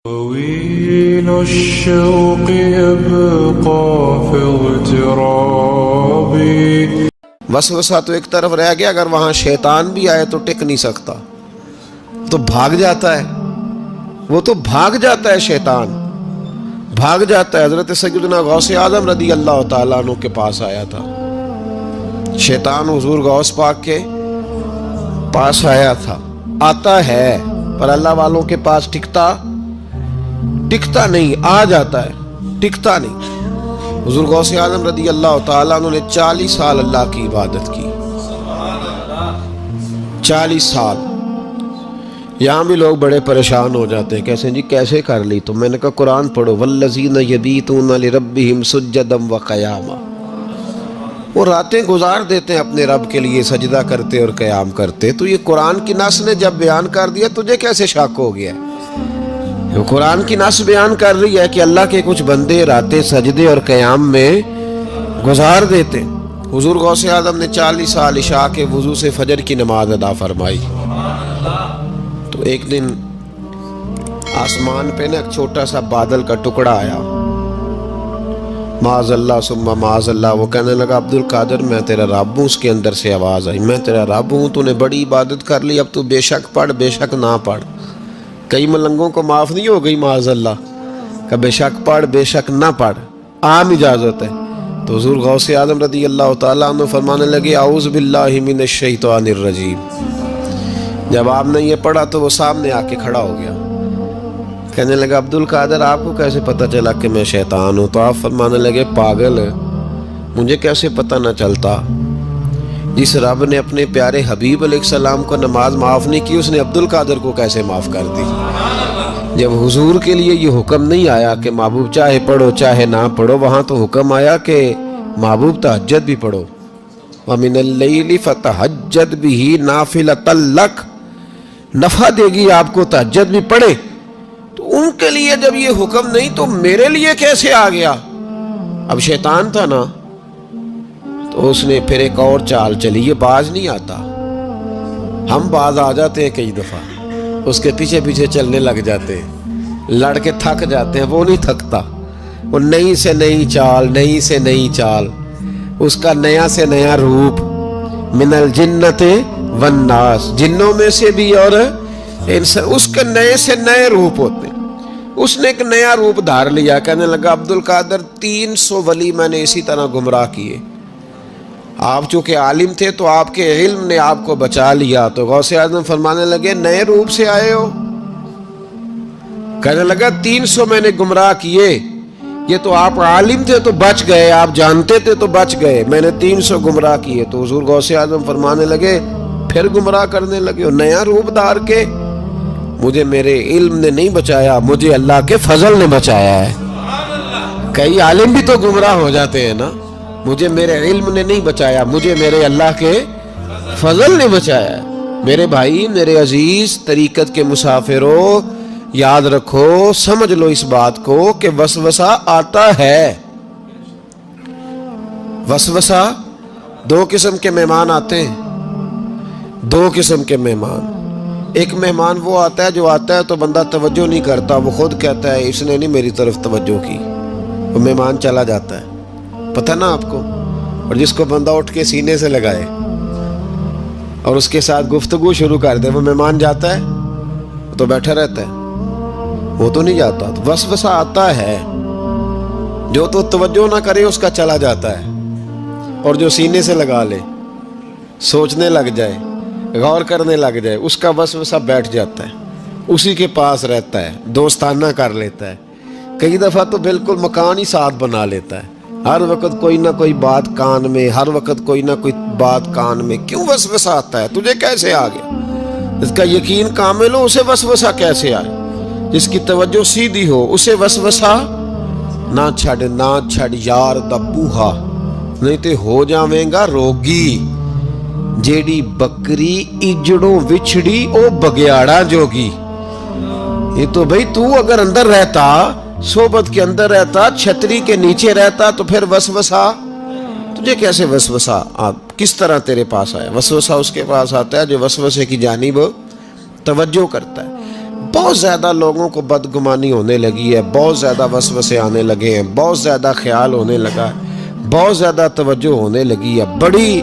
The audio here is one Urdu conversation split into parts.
طويل الشوق يبقى في اغترابي. وسوسہ تو ایک طرف رہ گیا، اگر وہاں شیطان بھی آئے تو ٹک نہیں سکتا، تو بھاگ جاتا ہے، وہ تو بھاگ جاتا ہے، شیطان بھاگ جاتا ہے۔ حضرت سیدنا غوث اعظم رضی اللہ تعالیٰ عنہ کے پاس آیا تھا، شیطان حضور غوث پاک کے پاس آیا تھا، آتا ہے پر اللہ والوں کے پاس ٹکتا نہیں، آ جاتا ہے ٹکتا نہیں۔ حضور غوث اعظم رضی اللہ تعالیٰ عنہ نے 40 سال اللہ کی عبادت کی، 40 سال۔ یہاں بھی لوگ بڑے پریشان ہو جاتے ہیں، کیسے جی کیسے کر لی؟ تو میں نے کہا قرآن پڑھو، والذین یبیتون لربہم سجدا وقیاما، وہ راتیں گزار دیتے ہیں اپنے رب کے لیے سجدہ کرتے اور قیام کرتے۔ تو یہ قرآن کی نص نے جب بیان کر دیا، تجھے کیسے شک ہو گیا؟ یہ قرآن کی نص بیان کر رہی ہے کہ اللہ کے کچھ بندے راتیں سجدے اور قیام میں گزار دیتے۔ حضور غوث اعظم نے 40 سال عشاء کے وضو سے فجر کی نماز ادا فرمائی۔ تو ایک دن آسمان پہ نا ایک چھوٹا سا بادل کا ٹکڑا آیا، معاذ اللہ ثم معاذ اللہ۔ وہ کہنے لگا عبد القادر میں تیرا رب ہوں۔ اس کے اندر سے آواز آئی، میں تیرا رب ہوں، تو نے بڑی عبادت کر لی، اب تو بے شک پڑھ بے شک نہ پڑھ۔ کئی ملنگوں کو معاف نہیں ہو گئی معاذ اللہ کہ بے شک پڑھ بے شک نہ پڑھ، عام اجازت ہے۔ تو حضور غوث اعظم رضی اللہ تعالیٰ عنہ فرمانے لگے اعوذ باللہ من الشیطان الرجیم۔ جب آپ نے یہ پڑھا تو وہ سامنے آ کے کھڑا ہو گیا، کہنے لگا عبد القادر آپ کو کیسے پتہ چلا کہ میں شیطان ہوں؟ تو آپ فرمانے لگے پاگل، مجھے کیسے پتہ نہ چلتا؟ جس رب نے اپنے پیارے حبیب علیہ السلام کو نماز معاف نہیں کی، اس نے عبد القادر کو کیسے معاف کر دی؟ جب حضور کے لیے یہ حکم نہیں آیا کہ محبوب چاہے پڑھو چاہے نہ پڑھو، وہاں تو حکم آیا کہ محبوب تہجد بھی پڑھو، وَمِنَ اللَّيْلِ فَتَہَجَّدْ بِهِ نَافِلَةً لَكَ، نفع دے گی آپ کو، تہجد بھی پڑھے۔ تو ان کے لیے جب یہ حکم نہیں تو میرے لیے کیسے آ گیا؟ اب شیطان تھا نا، تو اس نے پھر ایک اور چال چلی، یہ باز نہیں آتا، ہم باز آ جاتے ہیں کئی دفعہ، اس کے پیچھے پیچھے چلنے لگ جاتے ہیں، لڑ کے تھک جاتے ہیں، وہ نہیں تھکتا، وہ نئی سے نئی چال، نئی سے نئی چال، اس کا نیا سے نیا روپ، من الجنت والناس، جنوں میں سے بھی اور اس کے نئے سے نئے روپ ہوتے ہیں۔ اس نے ایک نیا روپ دھار لیا، کہنے لگا عبد القادر 300 ولی میں نے اسی طرح گمراہ کیے، آپ چونکہ عالم تھے تو آپ کے علم نے آپ کو بچا لیا۔ تو غوث اعظم فرمانے لگے نئے روپ سے آئے ہو؟ کہنے لگا 300 میں نے گمراہ کیے، یہ تو آپ عالم تھے تو بچ گئے، آپ جانتے تھے تو بچ گئے، میں نے 300 گمراہ کیے۔ تو حضور غوث اعظم فرمانے لگے پھر گمراہ کرنے لگے ہو نیا روپ دھار کے؟ مجھے میرے علم نے نہیں بچایا، مجھے اللہ کے فضل نے بچایا ہے۔ کئی عالم بھی تو گمراہ ہو جاتے ہیں نا، مجھے میرے علم نے نہیں بچایا، مجھے میرے اللہ کے فضل نے بچایا ہے۔ میرے بھائی، میرے عزیز طریقت کے مسافروں، یاد رکھو، سمجھ لو اس بات کو کہ وسوسہ آتا ہے۔ وسوسہ، 2 قسم کے مہمان آتے ہیں، 2 قسم کے مہمان۔ ایک مہمان وہ آتا ہے جو آتا ہے تو بندہ توجہ نہیں کرتا، وہ خود کہتا ہے اس نے نہیں میری طرف توجہ کی، وہ مہمان چلا جاتا ہے، پتہ نا آپ کو۔ اور جس کو بندہ اٹھ کے سینے سے لگائے اور اس کے ساتھ گفتگو شروع کر دے، وہ مہمان جاتا ہے تو بیٹھا رہتا ہے، وہ تو نہیں جاتا۔ تو وسوسہ آتا ہے، جو تو توجہ نہ کرے اس کا چلا جاتا ہے، اور جو سینے سے لگا لے، سوچنے لگ جائے، غور کرنے لگ جائے، اس کا وسوسہ بیٹھ جاتا ہے، اسی کے پاس رہتا ہے، دوستانہ کر لیتا ہے، کئی دفعہ تو بالکل مکان ہی ساتھ بنا لیتا ہے، ہر وقت کوئی نہ کوئی بات کان میں، ہر وقت کوئی نہ کوئی بات کان میں۔ کیوں وسوسہ آتا ہے؟ تجھے کیسے آ گیا؟ اس کا یقین کامل ہو، اسے وسوسہ کیسے آئے؟ جس کی توجہ سیدھی ہو اسے وسوسہ نہ چھڑ یار دا بوہا، نہیں تے ہو جاویں گا روگی، جیڑی بکری اجڑوں وچھڑی او بگیاڑا جوگی۔ یہ تو بھئی تو اگر اندر رہتا، صحبت کے اندر رہتا، چھتری کے نیچے رہتا، تو پھر وسوسہ تجھے کیسے وسوسہ کس طرح تیرے پاس آیا؟ وسوسہ اس کے پاس آتا ہے جو وسوسے کی جانب توجہ کرتا ہے۔ بہت زیادہ لوگوں کو بدگمانی ہونے لگی ہے، بہت زیادہ وسوسے آنے لگے ہیں، بہت زیادہ خیال ہونے لگا ہے، بہت زیادہ توجہ ہونے لگی ہے، بڑی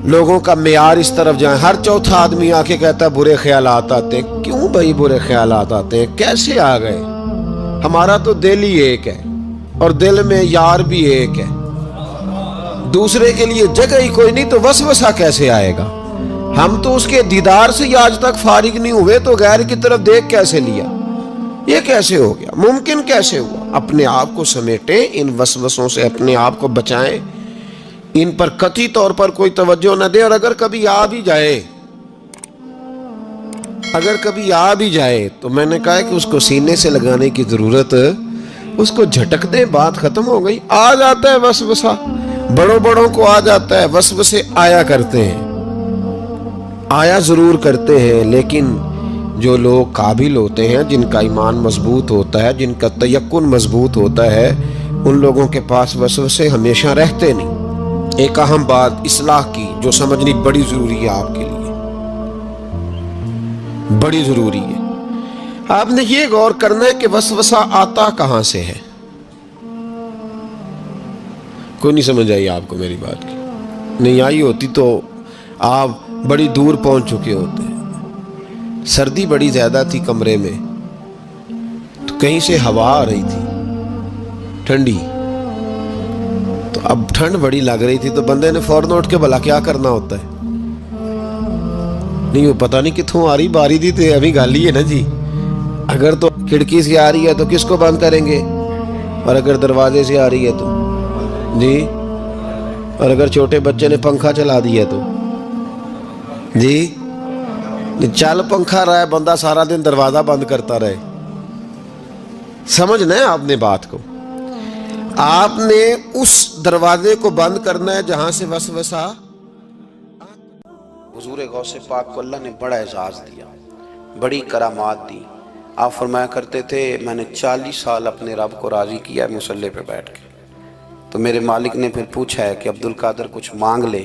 لوگوں کا معیار اس طرف جائیں، ہر چوتھا آدمی آ کے کہتا ہے برے خیالات آتے ہیں۔ کیوں بھائی برے خیالات آتے ہیں؟ کیسے آ گئے؟ ہمارا تو دل ہی ایک ہے اور دل میں یار بھی ایک ہے، دوسرے کے لیے جگہ ہی کوئی نہیں، تو وسوسہ کیسے آئے گا؟ ہم تو اس کے دیدار سے ہی آج تک فارغ نہیں ہوئے، تو غیر کی طرف دیکھ کیسے لیا؟ یہ کیسے ہو گیا؟ ممکن کیسے ہوا؟ اپنے آپ کو سمیٹیں، ان وسوسوں سے اپنے آپ کو بچائیں، ان پر قطعی طور پر کوئی توجہ نہ دیں، اور اگر کبھی آ بھی جائے تو میں نے کہا کہ اس کو سینے سے لگانے کی ضرورت، اس کو جھٹک دیں، بات ختم ہو گئی۔ آ جاتا ہے وسوسہ، بڑوں کو آ جاتا ہے، وسوسے آیا کرتے ہیں، آیا ضرور کرتے ہیں، لیکن جو لوگ قابل ہوتے ہیں، جن کا ایمان مضبوط ہوتا ہے، جن کا تیقن مضبوط ہوتا ہے، ان لوگوں کے پاس وسوسے ہمیشہ رہتے نہیں۔ ایک اہم بات اصلاح کی جو سمجھنی بڑی ضروری ہے، آپ کے لیے بڑی ضروری ہے۔ آپ نے یہ غور کرنا ہے کہ وسوسہ آتا کہاں سے ہے۔ کوئی نہیں سمجھ آئی آپ کو میری بات کی؟ نہیں آئی ہوتی تو آپ بڑی دور پہنچ چکے ہوتے ہیں۔ سردی بڑی زیادہ تھی کمرے میں، تو کہیں سے ہوا آ رہی تھی ٹھنڈی، تو اب ٹھنڈ بڑی لگ رہی تھی، تو بندے نے فوراً اٹھ کے بھلا کیا کرنا ہوتا ہے؟ نہیں وہ پتہ نہیں کتوں آ رہی، باری دی تو ابھی گالی ہے نا جی۔ اگر تو کھڑکی سے آ رہی ہے تو کس کو بند کریں گے، اور اگر دروازے سے آ رہی ہے تو جی، اور اگر چھوٹے بچے نے پنکھا چلا دیا تو جی، چل پنکھا رہا ہے، بندہ سارا دن دروازہ بند کرتا رہے؟ سمجھنا ہے آپ نے بات کو، آپ نے اس دروازے کو بند کرنا ہے جہاں سے وسوسہ۔ حضور غوث پاک کو اللہ نے بڑا اعزاز دیا، بڑی کرامات دی۔ آپ فرمایا کرتے تھے میں نے 40 سال اپنے رب کو راضی کیا ہے مصلی پہ بیٹھ کے۔ تو میرے مالک نے پھر پوچھا ہے کہ عبدالقادر کچھ مانگ لے،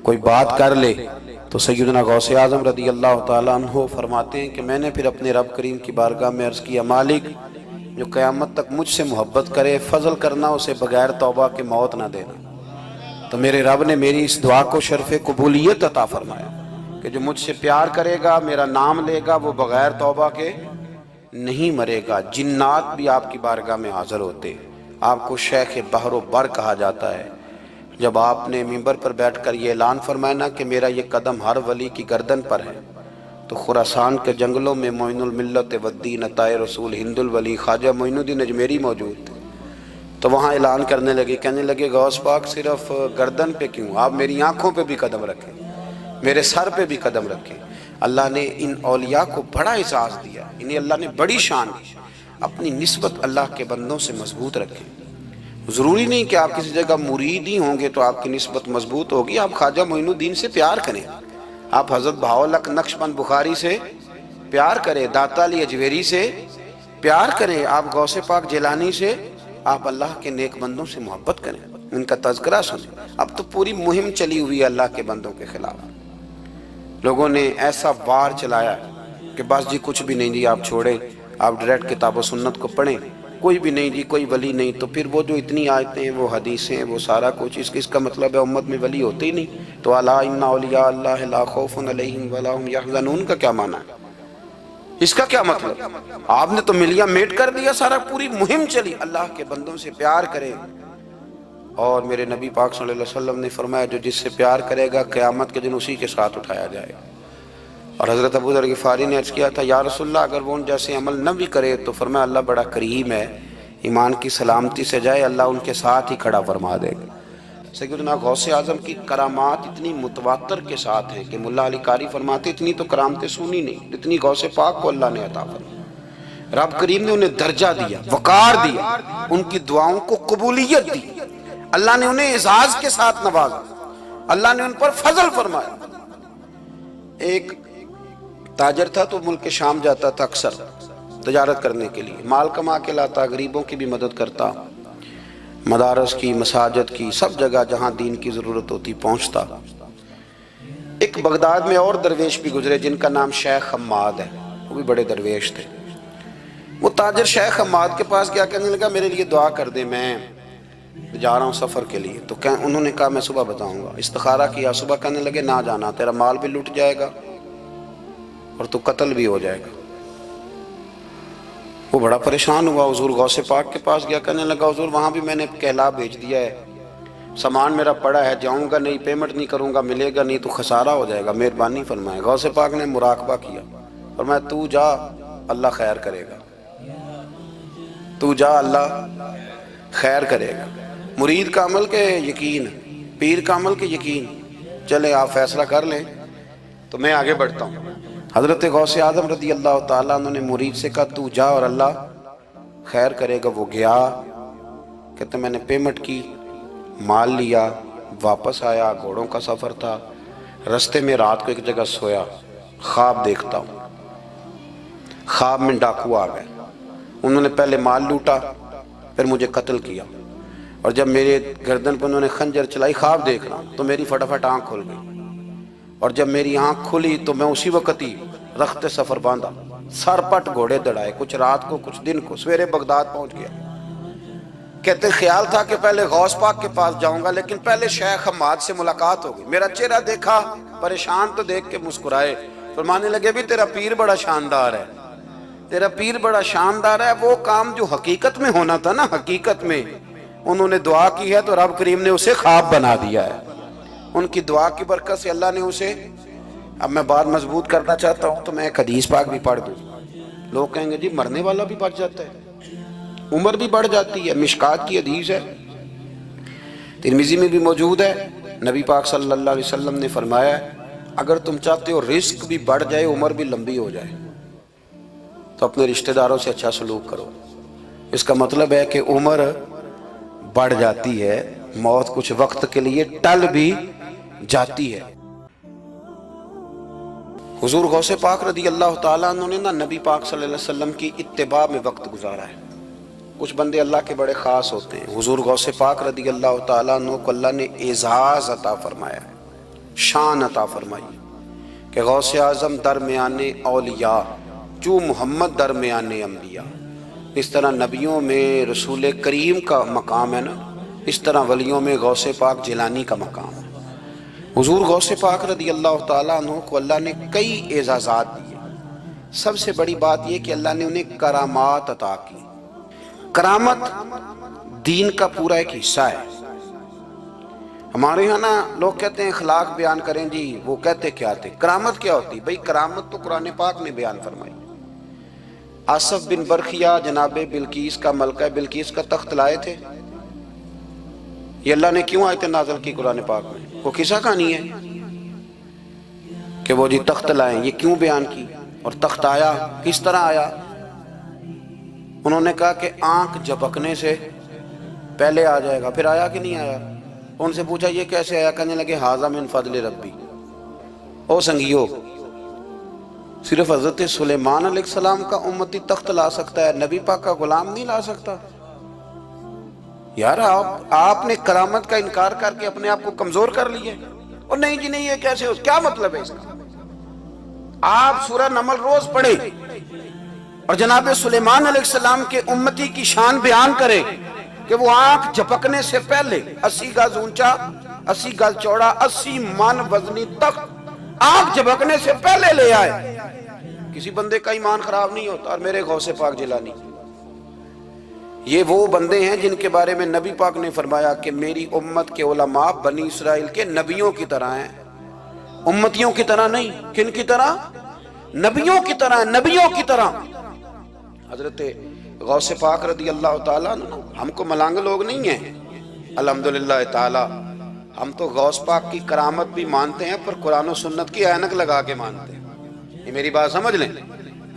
کوئی بات کر لے، تو سیدنا غوث اعظم رضی اللہ تعالیٰ عنہ فرماتے ہیں کہ میں نے پھر اپنے رب کریم کی بارگاہ میں عرض کیا، مالک جو قیامت تک مجھ سے محبت کرے، فضل کرنا اسے بغیر توبہ کے موت نہ دینا۔ تو میرے رب نے میری اس دعا کو شرف قبولیت عطا فرمایا کہ جو مجھ سے پیار کرے گا، میرا نام لے گا، وہ بغیر توبہ کے نہیں مرے گا۔ جنات بھی آپ کی بارگاہ میں حاضر ہوتے، آپ کو شیخ بحر و بر کہا جاتا ہے۔ جب آپ نے منبر پر بیٹھ کر یہ اعلان فرمایا نا کہ میرا یہ قدم ہر ولی کی گردن پر ہے، تو خراسان کے جنگلوں میں معین الملت والدین عطائے رسول ہند الولی خواجہ معین الدین اجمیری موجود تھے، تو وہاں اعلان کرنے لگے، کہنے لگے غوث پاک صرف گردن پہ کیوں، آپ میری آنکھوں پہ بھی قدم رکھیں، میرے سر پہ بھی قدم رکھیں۔ اللہ نے ان اولیاء کو بڑا اعزاز دیا، انہیں اللہ نے بڑی شان دی۔ اپنی نسبت اللہ کے بندوں سے مضبوط رکھیں۔ ضروری نہیں کہ آپ کسی جگہ مرید ہی ہوں گے تو آپ کی نسبت مضبوط ہوگی، آپ خواجہ معین الدین سے پیار کریں، آپ حضرت بہاؤالحق نقشبند بخاری سے پیار کریں، داتا علی اجویری سے پیار کریں، آپ غوث پاک جیلانی سے، آپ اللہ کے نیک بندوں سے محبت کریں، ان کا تذکرہ سنیں۔ اب تو پوری مہم چلی ہوئی ہے اللہ کے بندوں کے خلاف، لوگوں نے ایسا وار چلایا کہ بس جی کچھ بھی نہیں جی، آپ چھوڑیں، آپ ڈائریکٹ کتاب و سنت کو پڑھیں، کوئی بھی نہیں جی، کوئی ولی نہیں، تو پھر وہ جو اتنی آیتیں، وہ حدیثیں، وہ سارا کچھ، اس کا مطلب ہے امت میں ولی ہوتے ہی نہیں۔ تو الا ان اولیاء اللہ لا خوف علیہم ولا هم یحزنون کا کیا معنی ہے؟ اس کا کیا مطلب؟ آپ نے تو ملیا میٹ کر دیا، سارا پوری مہم چلی، اللہ کے بندوں سے پیار کریں۔ اور میرے نبی پاک صلی اللہ علیہ وسلم نے فرمایا جو جس سے پیار کرے گا قیامت کے دن اسی کے ساتھ اٹھایا جائے گا۔ اور حضرت ابو ذر غفاری نے عرض کیا تھا یا رسول اللہ اگر وہ ان جیسے عمل نہ بھی کرے تو فرمایا اللہ بڑا کریم ہے، ایمان کی سلامتی سے جائے اللہ ان کے ساتھ ہی کھڑا فرما دے گا۔ سیدنا غوث اعظم کی کرامات اتنی متواتر کے ساتھ ہیں کہ ملا علی قاری فرماتے اتنی تو کرامتیں سنی نہیں جتنی غوث پاک کو اللہ نے عطا فرمائی۔ رب کریم نے انہیں درجہ دیا، وقار دیا، ان کی دعاؤں کو قبولیت دی، اللہ نے انہیں اعزاز کے ساتھ نوازا، اللہ نے ان پر فضل فرمایا۔ ایک تاجر تھا تو ملک شام جاتا تھا اکثر تجارت کرنے کے لیے، مال کما کے لاتا، غریبوں کی بھی مدد کرتا، مدارس کی، مساجد کی، سب جگہ جہاں دین کی ضرورت ہوتی پہنچتا۔ ایک بغداد میں اور درویش بھی گزرے جن کا نام شیخ حماد ہے، وہ بھی بڑے درویش تھے. وہ تاجر شیخ حماد کے پاس گیا, کہنے لگا میرے لیے دعا کر دے, میں جا رہا ہوں سفر کے لیے. تو انہوں نے کہا میں صبح بتاؤں گا. استخارہ کیا, صبح کہنے لگے نہ جانا, تیرا مال بھی لوٹ جائے گا اور تو قتل بھی ہو جائے گا. وہ بڑا پریشان ہوا, حضور غوث پاک کے پاس گیا, کہنے لگا حضور وہاں بھی میں نے کہلا بھیج دیا ہے, سامان میرا پڑا ہے, جاؤں گا نہیں, پیمنٹ نہیں کروں گا, ملے گا نہیں تو خسارہ ہو جائے گا, مہربانی فرمائے. غوث پاک نے مراقبہ کیا اور میں تو جا اللہ خیر کرے گا, تو جا اللہ خیر کرے گا. مرید کا عمل کے یقین, پیر کا عمل کے یقین. چلے آپ فیصلہ کر لیں تو میں آگے بڑھتا ہوں. حضرت غوث اعظم رضی اللہ تعالیٰ عنہ نے مرید سے کہا تو جا اور اللہ خیر کرے گا. وہ گیا, کہتے میں نے پیمنٹ کی, مال لیا, واپس آیا. گھوڑوں کا سفر تھا, رستے میں رات کو ایک جگہ سویا, خواب دیکھتا ہوں. خواب میں ڈاکو آ گئے, انہوں نے پہلے مال لوٹا, پھر مجھے قتل کیا, اور جب میرے گردن پر انہوں نے خنجر چلائی, خواب دیکھ رہا تو میری فٹافٹ آنکھ کھل گئی, اور جب میری آنکھ کھلی تو میں اسی وقت ہی رخت سفر باندھا, سر پٹ گھوڑے دڑائے, کچھ رات کو کچھ دن کو, سویرے بغداد پہنچ گیا. کہتے خیال تھا کہ پہلے غوث پاک کے پاس جاؤں گا, لیکن پہلے شیخ حماد سے ملاقات ہو گئی. میرا چہرہ دیکھا, پریشان تو دیکھ کے مسکرائے, فرمانے لگے بھی تیرا پیر بڑا شاندار ہے, تیرا پیر بڑا شاندار ہے. وہ کام جو حقیقت میں ہونا تھا نا, حقیقت میں انہوں نے دعا کی ہے تو رب کریم نے اسے خواب بنا دیا ہے. ان کی دعا کی برکت سے اللہ نے اسے, اب میں بات مضبوط کرنا چاہتا ہوں تو میں ایک حدیث پاک بھی پڑھ دوں. لوگ کہیں گے جی مرنے والا بھی بچ جاتا ہے, عمر بھی بڑھ جاتی ہے. مشکات کی حدیث ہے, ترمذی میں بھی موجود ہے. نبی پاک صلی اللہ علیہ وسلم نے فرمایا اگر تم چاہتے ہو رزق بھی بڑھ جائے, عمر بھی لمبی ہو جائے, تو اپنے رشتہ داروں سے اچھا سلوک کرو. اس کا مطلب ہے کہ عمر بڑھ جاتی ہے, موت کچھ وقت کے لیے ٹل بھی جاتی ہے. حضور غوث پاک رضی اللہ تعالیٰ عنہ نے نبی پاک صلی اللہ علیہ وسلم کی اتباع میں وقت گزارا ہے. کچھ بندے اللہ کے بڑے خاص ہوتے ہیں. حضور غوث پاک رضی اللہ تعالیٰ عنہ کو اللہ نے اعزاز عطا فرمایا, شان عطا فرمائی کہ غوث اعظم درمیان اولیاء جو محمد درمیان انبیاء. اس طرح نبیوں میں رسول کریم کا مقام ہے نا, اس طرح ولیوں میں غوث پاک جیلانی کا مقام ہے. حضور غوث پاک رضی اللہ تعالیٰ عنہ کو اللہ نے کئی اعزازات دیے. سب سے بڑی بات یہ کہ اللہ نے انہیں کرامات عطا کی. کرامت دین کا پورا ایک حصہ ہے. ہمارے یہاں نا لوگ کہتے ہیں اخلاق بیان کریں جی, وہ کہتے کیا تھے, کرامت کیا ہوتی؟ بھئی کرامت تو قرآن پاک نے بیان فرمائی. آصف بن برخیہ جناب بلقیس کا, ملکہ بلقیس کا تخت لائے تھے. یہ اللہ نے کیوں آیت نازل کی قرآن پاک میں؟ وہ قصہ کہانی ہے کہ وہ جی تخت لائیں, یہ کیوں بیان کی؟ اور تخت آیا کس طرح آیا؟ انہوں نے کہا کہ آنکھ جھپکنے سے پہلے آ جائے گا. پھر آیا کہ نہیں آیا؟ ان سے پوچھا یہ کیسے آیا؟ کہنے لگے ھذا من فضل ربی. او سنگیو, صرف حضرت سلیمان علیہ السلام کا امتی تخت لا سکتا ہے, نبی پاک کا غلام نہیں لا سکتا. یار آپ نے کرامت کا انکار کر کے اپنے آپ کو کمزور کر لیا. اور نہیں جی نہیں, یہ کیسے ہو, کیا مطلب ہے اس کا؟ آپ سورہ نمل روز پڑھیں اور جناب سلیمان علیہ السلام کے امتی کی شان بیان کرے کہ وہ آنکھ جھپکنے سے پہلے 80 گز اونچا, 80 گز چوڑا, 80 من وزنی تخت آنکھ جھپکنے سے پہلے لے آئے. کسی بندے کا ایمان خراب نہیں ہوتا. اور میرے غوث پاک جیلانی, یہ وہ بندے ہیں جن کے بارے میں نبی پاک نے فرمایا کہ میری امت کے علماء بنی اسرائیل کے نبیوں کی طرح ہیں, امتیوں کی طرح نہیں. کن کی طرح؟ نبیوں کی طرح, نبیوں کی طرح. حضرت غوث پاک رضی اللہ تعالیٰ ہم کو ملانگ لوگ نہیں ہیں الحمدللہ تعالی. ہم تو غوث پاک کی کرامت بھی مانتے ہیں پر قرآن و سنت کی اینک لگا کے مانتے ہیں. یہ میری بات سمجھ لیں.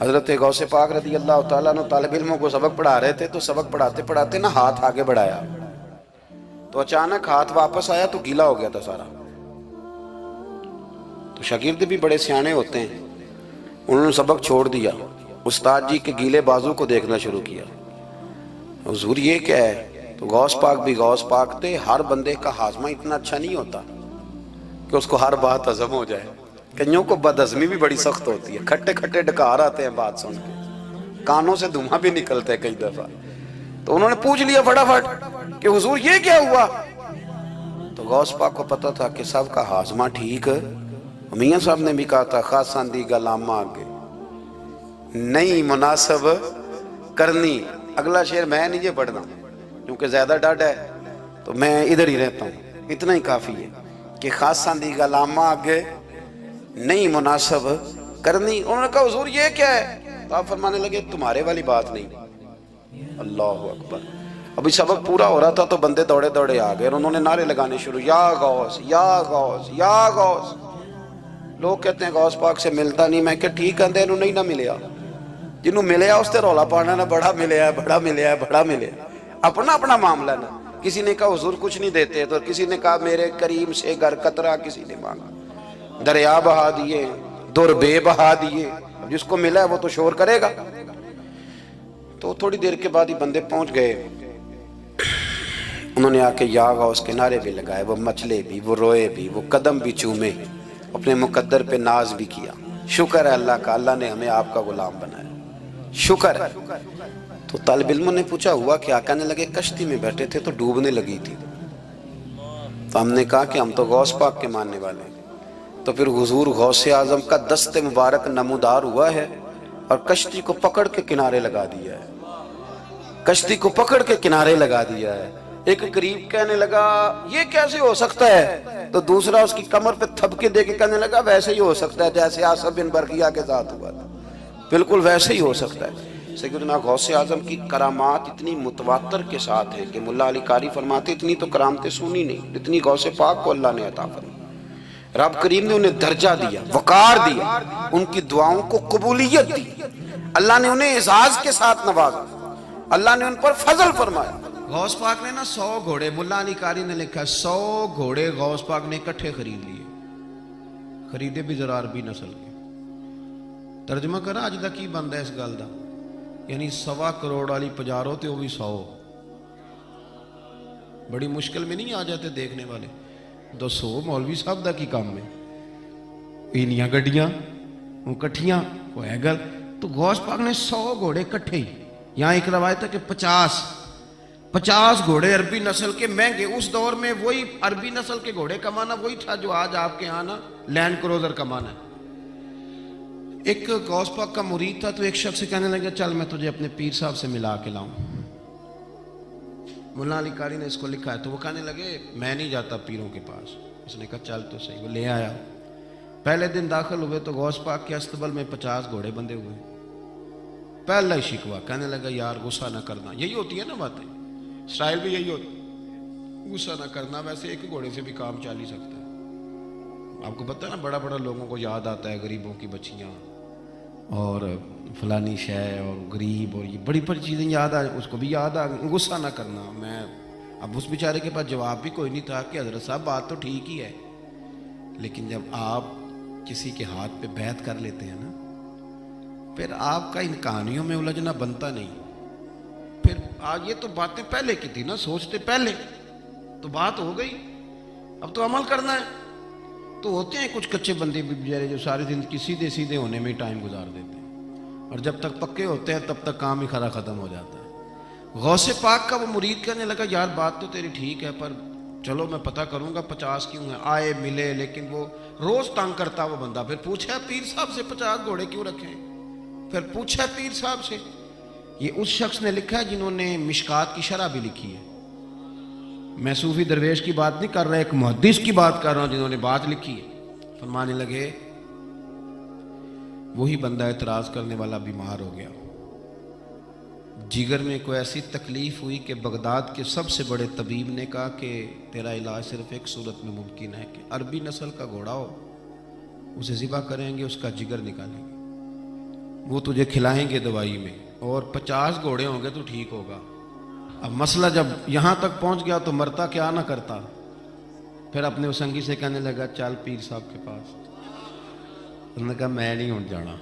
حضرت غوث پاک رضی اللہ تعالیٰ عنہ طالب علموں کو سبق پڑھا رہے تھے, تو سبق پڑھاتے پڑھاتے نا ہاتھ آگے بڑھایا, تو اچانک ہاتھ واپس آیا تو گیلا ہو گیا تھا سارا. تو شاگرد بھی بڑے سیانے ہوتے ہیں, انہوں نے سبق چھوڑ دیا, استاد جی کے گیلے بازو کو دیکھنا شروع کیا. حضور یہ کیا ہے؟ تو غوث پاک بھی غوث پاک تھے. ہر بندے کا ہاضمہ اتنا اچھا نہیں ہوتا کہ اس کو ہر بات ہضم ہو جائے. کئیوں کو بدہضمی بھی بڑی سخت ہوتی ہے، کھٹے کھٹے ڈکار آتے ہیں بات سن کے، کانوں سے دھواں بھی نکلتے ہیں کئی دفعہ. تو انہوں نے پوچھ لیا فٹافٹ کہ حضور یہ کیا ہوا؟ تو غوث پاک کو پتا تھا کہ سب کا ہاضمہ ٹھیک ہے. میاں صاحب نے بھی کہا تھا خاصاں دی گلامہ آگے نہیں مناسب کرنی. اگلا شعر میں نہیں یہ پڑھنا کیونکہ زیادہ ڈاڈ ہے تو میں ادھر ہی رہتا ہوں، اتنا ہی کافی ہے کہ خاصاں دی گلامہ آگے نہیں مناسب کرنی. انہوں نے کہا حضور یہ کیا ہے؟ تو آپ فرمانے لگے تمہارے والی بات نہیں. اللہ اکبر. ابھی سبق پورا ہو رہا تھا تو بندے دوڑے دوڑے آ گئے اور انہوں نے نعرے لگانے شروع، یا غوث یا غوث یا غوث. لوگ کہتے ہیں غوث پاک سے ملتا نہیں. میں کہ ٹھیک ہے انہوں نہیں نہ ملیا، جنہوں ملیا اس تے رولا پانا نہ بڑا ملیا ہے بڑا ملیا ہے بڑا ملیا. اپنا اپنا معاملہ نا. کسی نے کہا حضور کچھ نہیں دیتے تو کسی نے کہا میرے کریم سے گر قطرہ کسی نے مانگا، دریا بہا دیے در بے بہا دیے. جس کو ملا ہے وہ تو شور کرے گا. تو تھوڑی دیر کے بعد ہی بندے پہنچ گئے. انہوں نے آ کے یا غوث کے نعرے بھی لگائے، وہ مچلے بھی، وہ روئے بھی، وہ قدم بھی چومے، اپنے مقدر پہ ناز بھی کیا. شکر ہے اللہ کا، اللہ نے ہمیں آپ کا غلام بنایا، شکر ہے. تو طالب علموں نے پوچھا ہوا کیا؟ کہنے لگے کشتی میں بیٹھے تھے تو ڈوبنے لگی تھی. تو ہم نے کہا کہ ہم تو غوث پاک کے ماننے والے ہیں. تو پھر حضور غوث اعظم کا دست مبارک نمودار ہوا ہے اور کشتی کو پکڑ کے کنارے لگا دیا ہے، کشتی کو پکڑ کے کنارے لگا دیا ہے. ایک قریب کہنے لگا یہ کیسے ہو سکتا ہے؟ تو دوسرا اس کی کمر پہ تھپکے دے کے کہنے لگا ویسے ہی ہو سکتا ہے جیسے آصف بن برقیہ کے ساتھ ہوا تھا، بالکل ویسے ہی ہو سکتا ہے. سیدنا غوث اعظم کی کرامات اتنی متواتر کے ساتھ ہے کہ ملا علی قاری فرماتے اتنی تو کرامتیں سنی نہیں اتنی غوث پاک کو اللہ نے عطا فرمائی. رب کریم نے انہیں درجہ دیا، وقار دیا، ان کی دعاؤں کو قبولیت دی. اللہ نے انہیں اعزاز کے ساتھ نوازا، اللہ نے ان پر فضل فرمایا. غوث پاک نے نا 100 گھوڑے، ملا علی قاری نے لکھا 100 گھوڑے غوث پاک نے اکٹھے خرید لیے. خریدے بھی ذرا عربی نسل کے. ترجمہ کرا اج دا کی بندا ہے اس گل دا؟ یعنی 1.25 کروڑ والی پجارو تے وہ بھی 100. بڑی مشکل میں نہیں آ جاتے دیکھنے والے. 200 مولوی صاحب دا کی کام ہے؟ اینیاں گڈیاں کٹھیاں وہ ہے گل. تو غوث پاک نے 100 گھوڑے کٹھے ہی. یہاں ایک روایت ہے کہ 50 گھوڑے عربی نسل کے مہنگے. اس دور میں وہی عربی نسل کے گھوڑے کمانا وہی تھا جو آج آپ کے یہاں نا لینڈ کروزر کمانا ہے. ایک غوث پاک کا مرید تھا تو ایک شخص سے کہنے لگا چل میں تجھے اپنے پیر صاحب سے ملا کے لاؤں. ملا علی قاری نے اس کو لکھا ہے. تو وہ کہنے لگے میں نہیں جاتا پیروں کے پاس. اس نے کہا چل تو صحیح. وہ لے آیا. پہلے دن داخل ہوئے تو غوث پاک کے استقبال میں 50 گھوڑے بندھے ہوئے. پہلا ہی شکوا. کہنے لگا یار غصہ نہ کرنا. یہی ہوتی ہے نا باتیں، اسٹائل بھی یہی ہوتی، غصہ نہ کرنا. ویسے ایک گھوڑے سے بھی کام چل ہی سکتا ہے. آپ کو پتہ ہے نا بڑا بڑا لوگوں کو یاد آتا ہے غریبوں کی بچیاں اور فلانی شے اور غریب اور یہ بڑی بڑی چیزیں یاد آ، اس کو بھی یاد آ. غصہ نہ کرنا. میں اب اس بیچارے کے پاس جواب بھی کوئی نہیں تھا کہ حضرت صاحب بات تو ٹھیک ہی ہے، لیکن جب آپ کسی کے ہاتھ پہ بیعت کر لیتے ہیں نا پھر آپ کا ان کہانیوں میں الجھنا بنتا نہیں. پھر آج یہ تو باتیں پہلے کی تھی نا، سوچتے پہلے تو بات ہو گئی، اب تو عمل کرنا ہے. تو ہوتے ہیں کچھ کچے بندے بھی بیچارے جو ساری زندگی سیدھے سیدھے ہونے میں ٹائم گزار دیتے ہیں اور جب تک پکے ہوتے ہیں تب تک کام ہی کھرا ختم ہو جاتا ہے. غوث پاک کا وہ مرید کہنے لگا یار بات تو تیری ٹھیک ہے پر چلو میں پتہ کروں گا 50 کیوں ہیں. آئے ملے لیکن وہ روز تنگ کرتا وہ بندہ. پھر پوچھا پیر صاحب سے 50 گھوڑے کیوں رکھے ہیں؟ پھر پوچھا پیر صاحب سے. یہ اس شخص نے لکھا ہے جنہوں نے مشکات کی شرح بھی لکھی ہے. میں صوفی درویش کی بات نہیں کر رہا، ایک محدث کی بات کر رہا ہوں جنہوں نے بات لکھی ہے. فرمانے لگے وہی بندہ اعتراض کرنے والا بیمار ہو گیا، جگر میں کوئی ایسی تکلیف ہوئی کہ بغداد کے سب سے بڑے طبیب نے کہا کہ تیرا علاج صرف ایک صورت میں ممکن ہے کہ عربی نسل کا گھوڑا ہو، اسے ذبح کریں گے، اس کا جگر نکالیں گے، وہ تجھے کھلائیں گے دوائی میں، اور 50 گھوڑے ہوں گے تو ٹھیک ہوگا. اب مسئلہ جب یہاں تک پہنچ گیا تو مرتا کیا نہ کرتا. پھر اپنے اسنگی سے کہنے لگا چل پیر صاحب کے پاس. اس نے کہا میں نہیں ہوں جانا.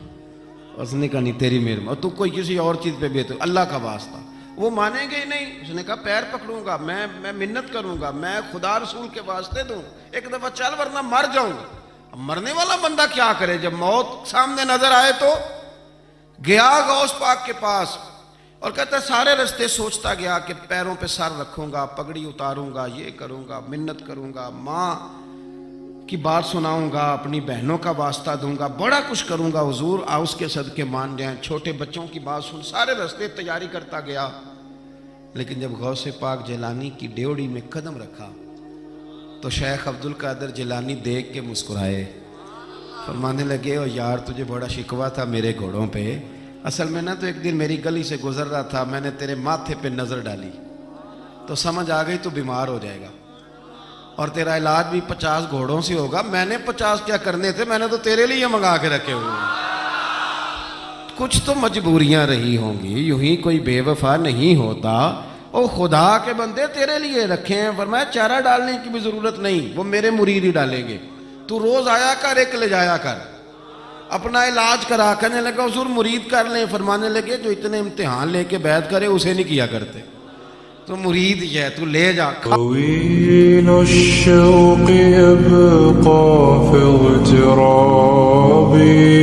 اس نے کہا نہیں تیری مہربانی، تو کوئی کسی اور چیز پہ بیت اللہ کا واسطہ. وہ مانیں گے ہی نہیں. اس نے کہا پیر پکڑوں گا، میں منت کروں گا، میں خدا رسول کے واسطے دوں، ایک دفعہ چل ورنہ مر جاؤں گا. اب مرنے والا بندہ کیا کرے؟ جب موت سامنے نظر آئے تو گیا غوث پاک کے پاس اور کہتا ہے سارے رستے سوچتا گیا کہ پیروں پہ سر رکھوں گا، پگڑی اتاروں گا، یہ کروں گا، منت کروں گا، ماں کی بات سناؤں گا، اپنی بہنوں کا واسطہ دوں گا، بڑا کچھ کروں گا حضور اس کے صدقے مان جائیں، چھوٹے بچوں کی بات سن، سارے رستے تیاری کرتا گیا. لیکن جب غوث پاک جیلانی کی ڈیوڑی میں قدم رکھا تو شیخ عبد القادر جیلانی دیکھ کے مسکرائے، فرمانے لگے او یار تجھے بڑا شکوہ تھا میرے گھوڑوں پہ، اصل میں نا تو ایک دن میری گلی سے گزر رہا تھا، میں نے تیرے ماتھے پہ نظر ڈالی تو سمجھ آ گئی تو بیمار ہو جائے گا اور تیرا علاج بھی 50 گھوڑوں سے ہوگا، میں نے 50 کیا کرنے تھے، میں نے تو تیرے لیے منگا کے رکھے ہوئے ہیں. کچھ تو مجبوریاں رہی ہوں گی، یوں ہی کوئی بے وفا نہیں ہوتا. او خدا کے بندے تیرے لیے رکھے ہیں، فرمایا چارہ ڈالنے کی بھی ضرورت نہیں، وہ میرے مرید ہی ڈالیں گے، تو روز آیا کر ایک لے جایا کر، اپنا علاج کرا. کہنے لگا حضور مرید کر لیں، فرمانے لگے جو اتنے امتحان لے کے بیعت کرے اسے نہیں کیا کرتے، تو مرید ہی ہے، تو لے جا. طويل الشوق يبقى في اغترابي